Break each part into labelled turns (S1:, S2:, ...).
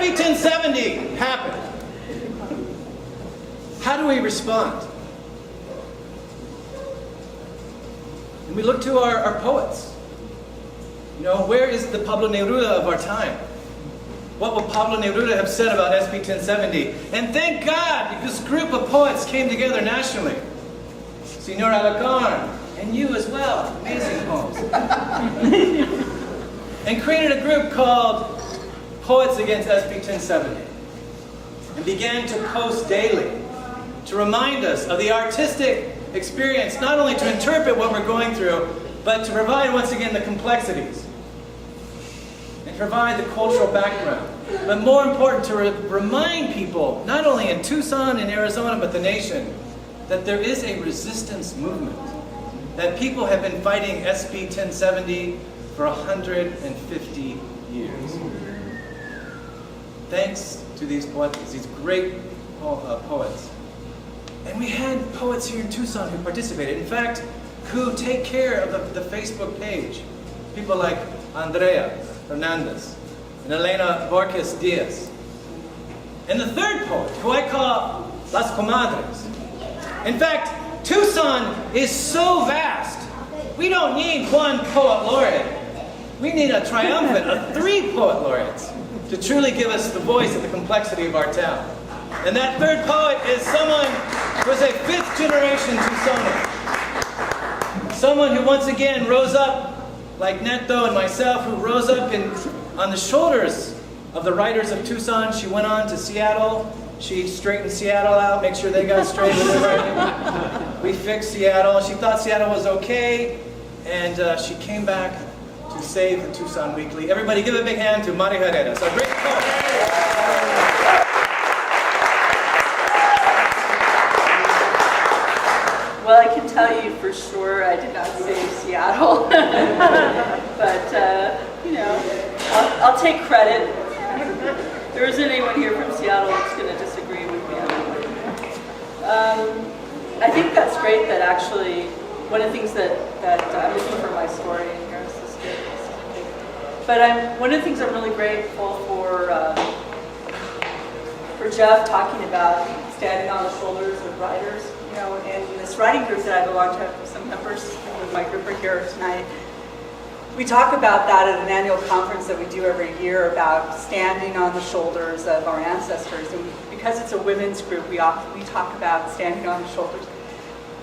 S1: SB 1070 happened. How do we respond? And we look to our poets. You know, where is the Pablo Neruda of our time? What would Pablo Neruda have said about SB 1070? And thank God, this group of poets came together nationally. Senor Alarcón, and you as well, amazing poems. And created a group called Poets Against SB 1070. And began to post daily to remind us of the artistic experience, not only to interpret what we're going through, but to provide once again the complexities. And provide the cultural background. But more important, to remind people, not only in Tucson and Arizona, but the nation, that there is a resistance movement. That people have been fighting SB 1070 for 150 years. Thanks to these poets, these great poets. And we had poets here in Tucson who participated. In fact, who take care of the Facebook page. People like Andrea Hernandez and Elena Borges Diaz. And the third poet, who I call Las Comadres. In fact, Tucson is so vast, we don't need one poet laureate. We need a triumvirate of 3 poet laureates to truly give us the voice of the complexity of our town. And that third poet is someone who is a 5th generation Tucsonan. Someone who once again rose up, like Neto and myself, who rose up on the shoulders of the writers of Tucson. She went on to Seattle. She straightened Seattle out, make sure they got straight with their writing. We fixed Seattle. She thought Seattle was okay, and she came back to save the Tucson Weekly. Everybody give a big hand to Mario Herreras, a great poet.
S2: Well, I can tell you for sure I did not save Seattle, but you know, I'll take credit. There isn't anyone here from Seattle that's going to disagree with me on that. I think that's great that actually, one of the things that I'm looking for my story in here, this is good. But one of the things I'm really grateful for Jeff talking about standing on the shoulders of writers. You know, in this writing group that I belong to, some members of my group are here tonight. We talk about that at an annual conference that we do every year about standing on the shoulders of our ancestors. And because it's a women's group, we talk about standing on the shoulders.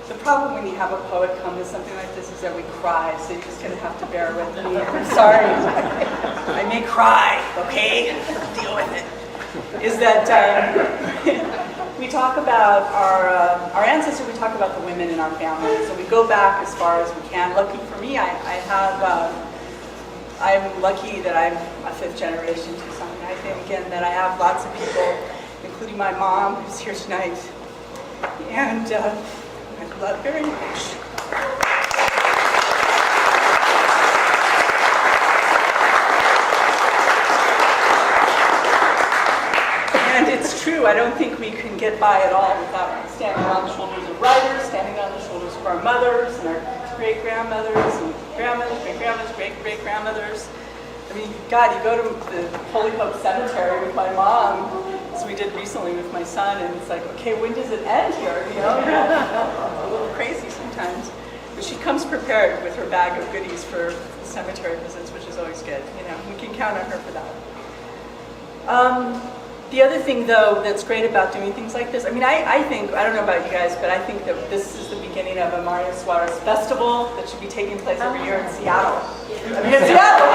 S2: The problem when you have a poet come to something like this is that we cry, so you're just going to have to bear with me. I'm sorry. I may cry, okay? Deal with it. Is that we talk about our ancestors, we talk about the women in our family. So we go back as far as we can. Lucky for me, I'm lucky that I'm a 5th generation Tucson. I think, again, that I have lots of people, including my mom, who's here tonight. And I love very much. And it's true, I don't think we can get by at all without standing on the shoulders of writers, standing on the shoulders of our mothers and our great-grandmothers and grandmothers, great-grandmothers, great-great-grandmothers. I mean, God, you go to the Holy Hope Cemetery with my mom, as we did recently with my son, and it's like, okay, when does it end here? You know, a little crazy sometimes. But she comes prepared with her bag of goodies for cemetery visits, which is always good. You know, we can count on her for that. The other thing, though, that's great about doing things like this, I mean, I think, I don't know about you guys, but I think that this is the beginning of a Mario Suarez festival that should be taking place every year in Seattle. I mean, in Seattle!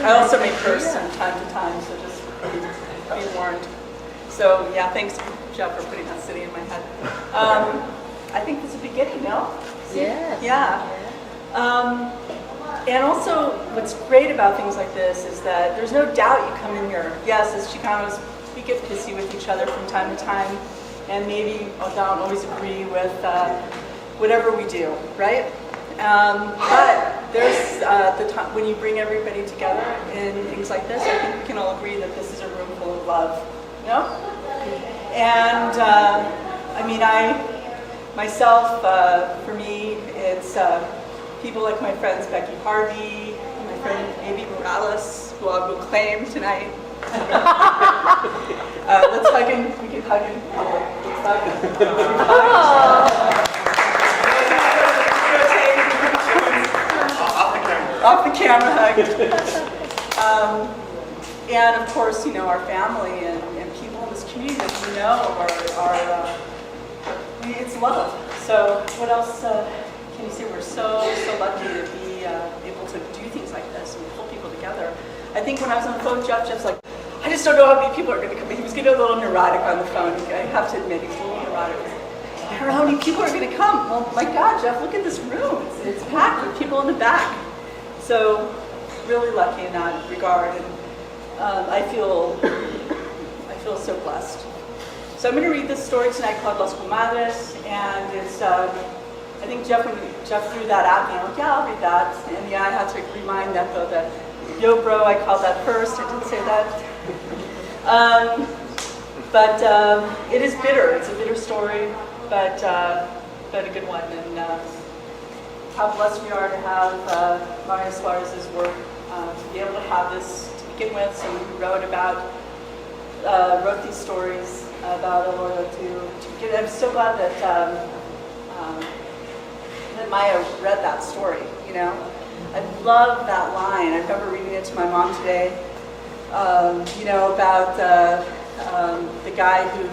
S2: I also may curse from time to time, so just be warned. So, yeah, thanks, Jeff, for putting that city in my head. I think this is a beginning, no?
S3: Yes.
S2: Yeah. And also, what's great about things like this is that there's no doubt you come in here. Yes, as Chicanos, we get pissy with each other from time to time, and maybe don't always agree with whatever we do, right? But there's the time when you bring everybody together in things like this, I think we can all agree that this is a room full of love, you know? And I mean, myself, for me, it's people like my friends Becky Harvey, my friend Amy Morales, who I will claim tonight. Let's hug him. We can hug him. Let's hug him. Off the camera hug. And of course, you know, our family and people in this community that we know it's love. So what else can you say? We're so lucky to be able to do things like this and pull people together. I think when I was on the phone, Jeff's like, I just don't know how many people are going to come. He was getting a little neurotic on the phone. I have to admit, he's a little neurotic. I don't know how many people are going to come. Well, my God, Jeff, look at this room. It's packed with people in the back. So really lucky in that regard. And I feel so blessed. So I'm going to read this story tonight called Las Comadres, and it's, I think Jeff threw that at me. I'm like, yeah, I'll read that. And yeah, I had to remind Neto that, yo bro, I called that first. I didn't say that. But it is bitter. It's a bitter story, but a good one. And how blessed we are to have Mario Suarez's work, to be able to have this to begin with. Someone who wrote these stories about Aloyo to get. I'm so glad that that Maya read that story. You know, I love that line. I remember reading it to my mom today. You know, about the guy who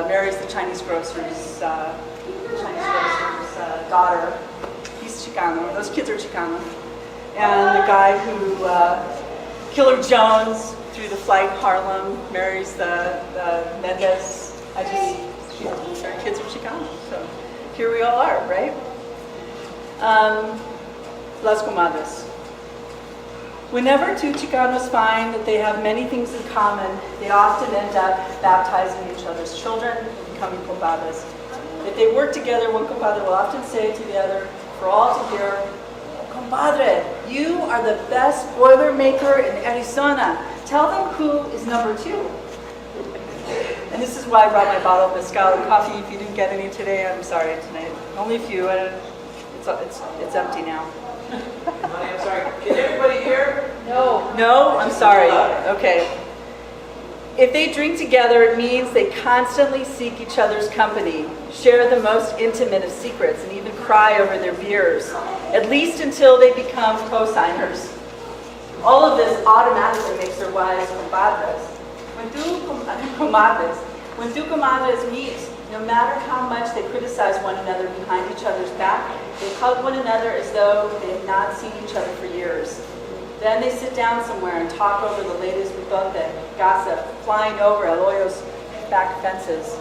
S2: marries the Chinese grocer's daughter. He's Chicano. Those kids are Chicano. And the guy who Killer Jones through the flight Harlem marries the Mendez. Our kids are Chicano. So here we all are, right? Las Comadres. Whenever two Chicanos find that they have many things in common, they often end up baptizing each other's children and becoming compadres. If they work together, one compadre will often say to the other, for all to hear, compadre, you are the best boiler maker in Arizona. Tell them who is number 2. And this is why I brought my bottle of mezcal and coffee. If you didn't get any today, I'm sorry tonight. Only a few. It's empty now.
S1: I'm sorry. Can everybody hear?
S2: No. No? I'm sorry. Okay. If they drink together, it means they constantly seek each other's company, share the most intimate of secrets, and even cry over their beers, at least until they become co-signers. All of this automatically makes their wives compadres. When two comadres meet, no matter how much they criticize one another behind each other's back, they hug one another as though they have not seen each other for years. Then they sit down somewhere and talk over the latest rebote, gossip, flying over Aloyo's back fences.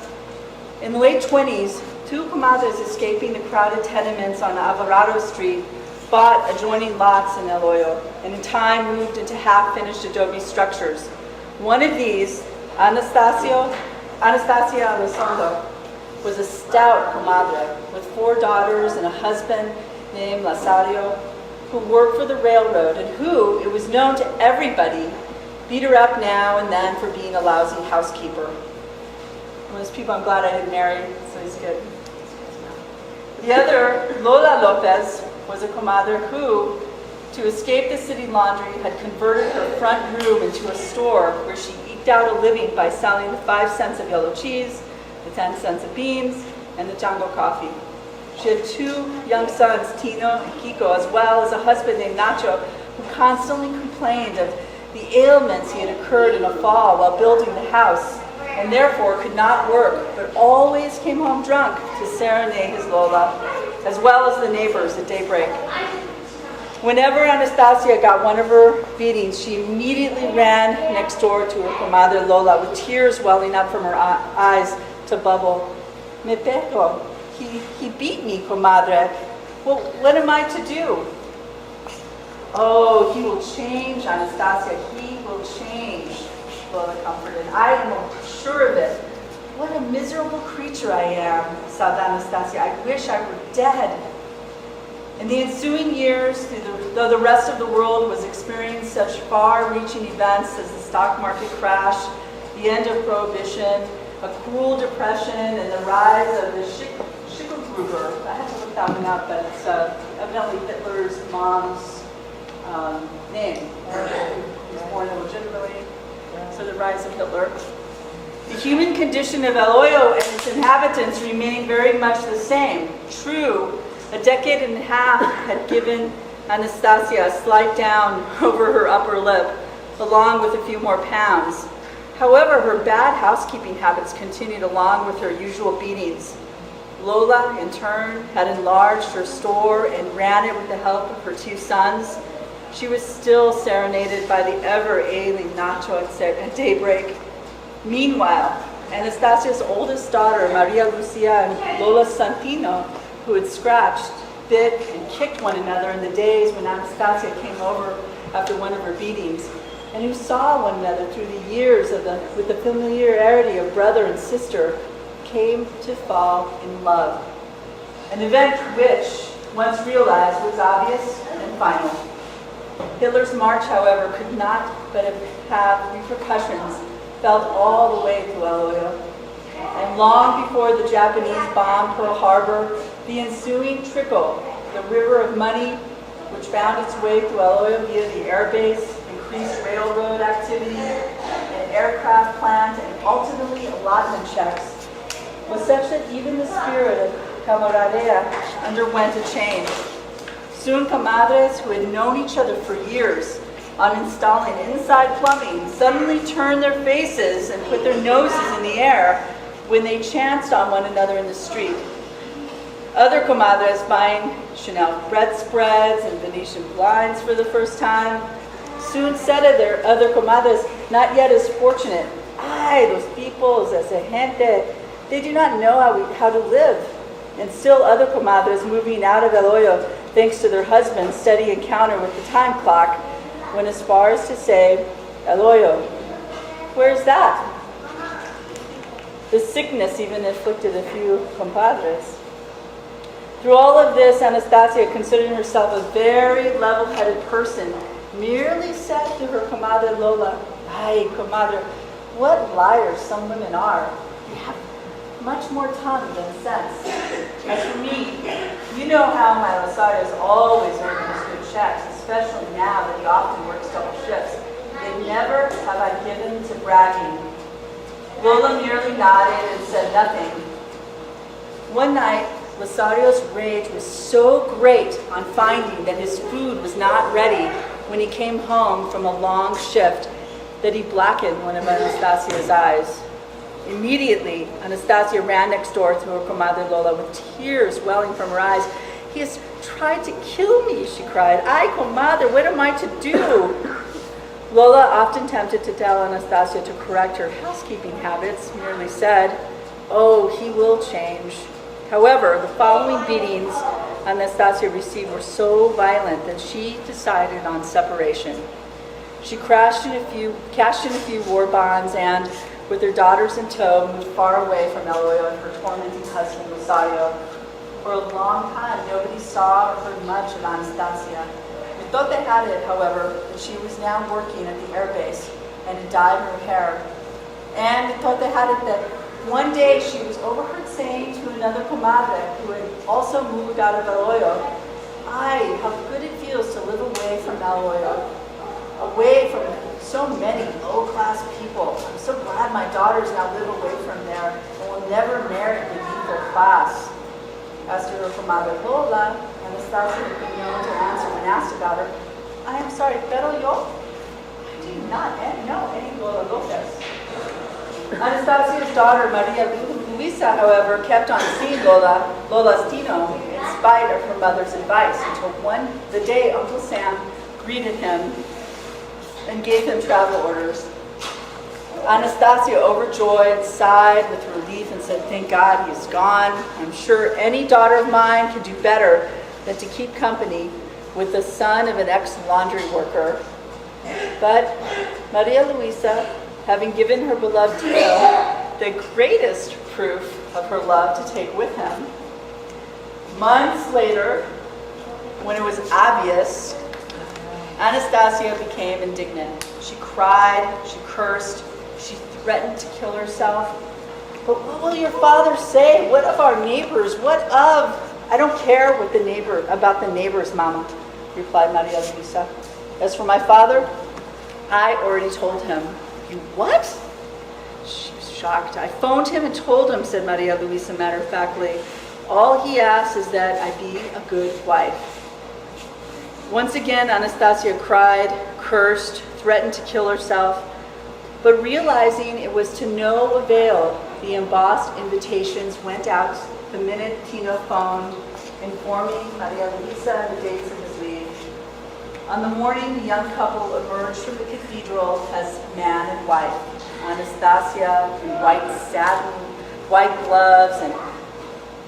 S2: In the late 20s, two comadres escaping the crowded tenements on Alvarado Street bought adjoining lots in Aloyo, and in time moved into half-finished adobe structures. One of these, Anastasia Elizondo, was a stout comadre with 4 daughters and a husband named Lazario, who worked for the railroad and who, it was known to everybody, beat her up now and then for being a lousy housekeeper. One of those people I'm glad I didn't marry, so he's good. The other, Lola Lopez, was a comadre who, to escape the city laundry, had converted her front room into a store where she eked out a living by selling the 5 cents of yellow cheese, the 10 cents of beans, and the Django coffee. She had 2 young sons, Tino and Kiko, as well as a husband named Nacho, who constantly complained of the ailments he had occurred in a fall while building the house, and therefore could not work, but always came home drunk to serenade his Lola, as well as the neighbors at daybreak. Whenever Anastasia got one of her beatings, she immediately ran next door to her comadre Lola with tears welling up from her eyes to bubble. Me pego. He beat me, comadre. Well, what am I to do? Oh, he will change, Anastasia. He will change, Lola comforted. I am sure of it. What a miserable creature I am, sobbed Anastasia. I wish I were dead. In the ensuing years, though the rest of the world was experiencing such far-reaching events as the stock market crash, the end of Prohibition, a cruel depression, and the rise of the Schicklgruber. I had to look that one up, but it's evidently Hitler's mom's name. He was born illegitimately, so the rise of Hitler. The human condition of El Hoyo and its inhabitants remained very much the same. True, a decade and a half had given Anastasia a slight down over her upper lip, along with a few more pounds. However, her bad housekeeping habits continued along with her usual beatings. Lola, in turn, had enlarged her store and ran it with the help of her two sons. She was still serenaded by the ever-ailing Nacho at daybreak. Meanwhile, Anastasia's oldest daughter, Maria Lucia, and Lola Santino, who had scratched, bit, and kicked one another in the days when Anastasia came over after one of her beatings, and who saw one another through the years with the familiarity of brother and sister, came to fall in love. An event which, once realized, was obvious and final. Hitler's march, however, could not but have repercussions felt all the way to El Hoyo. And long before the Japanese bombed Pearl Harbor, the ensuing trickle, the river of money, which found its way to El Hoyo via the airbase, increased railroad activity, an aircraft plant, and ultimately allotment checks, was such that even the spirit of camaraderia underwent a change. Soon comadres who had known each other for years on installing inside plumbing suddenly turned their faces and put their noses in the air when they chanced on one another in the street. Other comadres buying Chanel bread spreads and Venetian blinds for the first time soon said of their other comadres not yet as fortunate, "Ay, those peoples, esa gente, they do not know how to live." And still other comadres moving out of El Hoyo, thanks to their husbands' steady encounter with the time clock, went as far as to say, "El Hoyo, where's that?" The sickness even afflicted a few compadres. Through all of this, Anastasia, considering herself a very level-headed person, merely said to her comadre Lola, "Ay, comadre, what liars some women are. They have much more tongue than sense. As for me, you know how my Rosario is always earning his good checks, especially now that he often works double shifts. Yet never have I given to bragging." Lola merely nodded and said nothing. One night, Losario's rage was so great on finding that his food was not ready when he came home from a long shift that he blackened one of Anastasia's eyes. Immediately, Anastasia ran next door to her comadre Lola with tears welling from her eyes. "He has tried to kill me," she cried. "Ay, comadre, what am I to do?" Lola, often tempted to tell Anastasia to correct her housekeeping habits, merely said, "Oh, he will change." However, the following beatings Anastasia received were so violent that she decided on separation. She cashed in a few war bonds and, with her daughters in tow, moved far away from El Hoyo and her tormenting husband, Rosario. For a long time, nobody saw or heard much of Anastasia. We thought they had it, however, that she was now working at the airbase and had dyed her hair. And we thought they had it that one day she was overheard saying to another comadre who had also moved out of El Hoyo, "Ay, how good it feels to live away from El Hoyo, away from so many low-class people. I'm so glad my daughters now live away from there and will never marry the evil class." As to her comadre Lola, Anastasia had been known to answer when asked about her, "I am sorry, pero yo? I do not know any Lola Lopez." Anastasia's daughter, Maria Luisa, however, kept on seeing Lola's Tino, in spite of her mother's advice, until the day Uncle Sam greeted him and gave him travel orders. Anastasia, overjoyed, sighed with relief and said, "Thank God he's gone. I'm sure any daughter of mine could do better than to keep company with the son of an ex-laundry worker." But Maria Luisa, having given her beloved Tino the greatest proof of her love to take with him, months later, when it was obvious, Anastasia became indignant. She cried, she cursed, she threatened to kill herself. "But what will your father say? What of our neighbors? What of..." I don't care about the neighbors, Mama, replied Maria Luisa. As for my father, I already told him. You what? She was shocked. I phoned him and told him, said Maria Luisa matter-of-factly. All he asks is that I be a good wife. Once again, Anastasia cried, cursed, threatened to kill herself, but realizing it was to no avail, the embossed invitations went out the minute Tino phoned, informing Maria Luisa the dates of his leave. On the morning, the young couple emerged from the cathedral as man and wife. Anastasia in white satin, white gloves, and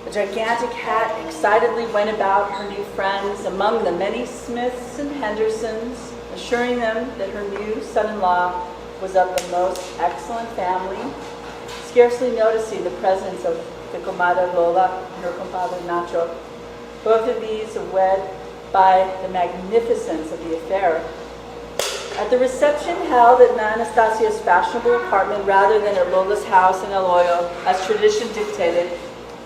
S2: a gigantic hat excitedly went about her new friends, among the many Smiths and Hendersons, assuring them that her new son-in-law was of the most excellent family, scarcely noticing the presence of the comadre Lola and her compadre Nacho. Both of these are wed by the magnificence of the affair. At the reception held at Anastasia's fashionable apartment rather than at Lola's house in El Hoyo, as tradition dictated,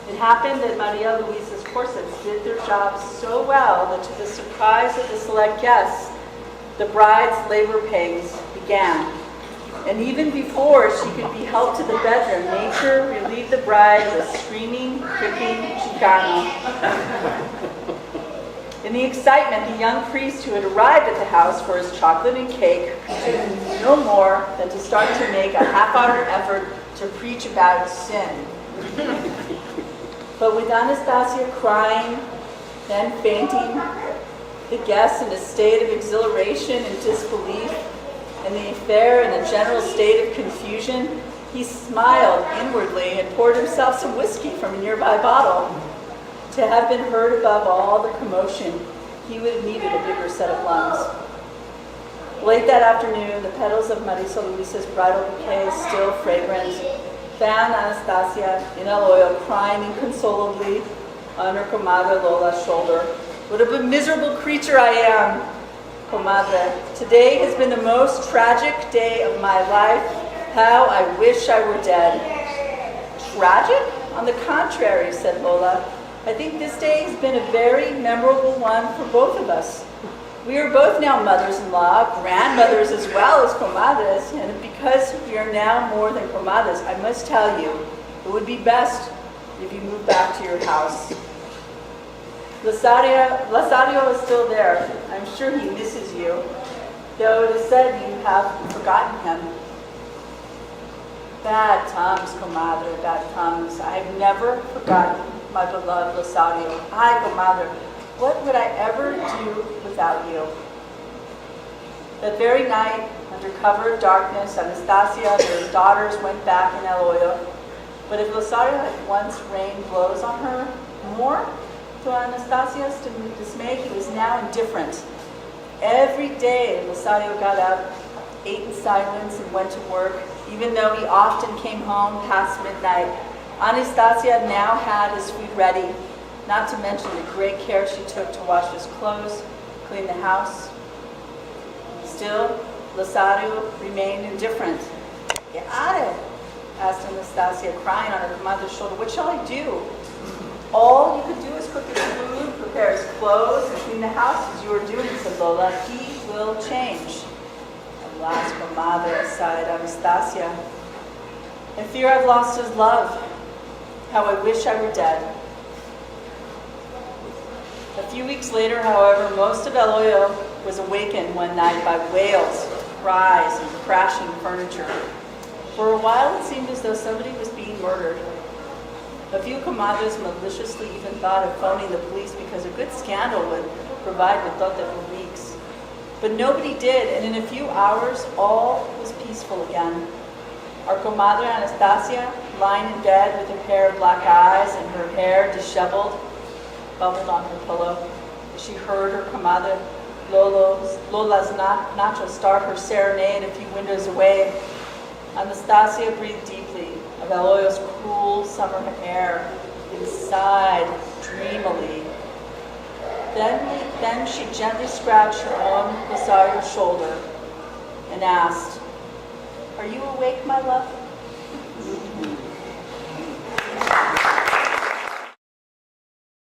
S2: it happened that Maria Luisa's corsets did their job so well that to the surprise of the select guests, the bride's labor pains began. And even before she could be helped to the bedroom, nature relieved the bride of a screaming, kicking Chicano. In the excitement, the young priest who had arrived at the house for his chocolate and cake could do no more than to start to make a half-hour effort to preach about sin. But with Anastasia crying, then fainting, the guests in a state of exhilaration and disbelief, and the affair in a general state of confusion, he smiled inwardly and poured himself some whiskey from a nearby bottle. To have been heard above all the commotion, he would have needed a bigger set of lungs. Late that afternoon, the petals of Marisa Luisa's bridal bouquet, still fragrant, found Anastasia in El Hoyo crying inconsolably on her comadre Lola's shoulder. What a miserable creature I am, comadre. Today has been the most tragic day of my life. How I wish I were dead. Tragic? On the contrary, said Lola. I think this day has been a very memorable one for both of us. We are both now mothers-in-law, grandmothers as well as comadres, and because we are now more than comadres, I must tell you, it would be best if you moved back to your house. Lazario is still there. I'm sure he misses you, though it is said you have forgotten him. Bad tongues, comadre, bad tongues. I have never forgotten my beloved Lazario. Ay, comadre, what would I ever do without you? That very night, under cover of darkness, Anastasia and her daughters went back in El Hoyo. But if Lazario had once rained blows on her, more, to Anastasia's dismay, he was now indifferent. Every day, Lazario got up, ate in silence, and went to work, even though he often came home past midnight. Anastasia now had his food ready, not to mention the great care she took to wash his clothes, clean the house. Still, Lazario remained indifferent. "¿Qué haré?" asked Anastasia, crying on her mother's shoulder. "What shall I do?" "All you could do is cook his food, prepare his clothes, and clean the house as you are doing," said Lola. "He will change." "Alas, comadre," sighed Anastasia. "I fear I've lost his love. How I wish I were dead." A few weeks later, however, most of El Hoyo was awakened one night by wails, cries, and crashing furniture. For a while, it seemed as though somebody was being murdered. A few comadres maliciously even thought of phoning the police because a good scandal would provide mitote for weeks. But nobody did, and in a few hours, all was peaceful again. Our comadre Anastasia, lying in bed with a pair of black eyes and her hair disheveled, bubbled on her pillow. She heard her comadre Lola's Nacho start her serenade a few windows away. Anastasia breathed deeply of El Hoyo's cool summer air and sighed dreamily. Then she gently scratched her own Lazario's shoulder and asked, "Are you awake, my love?"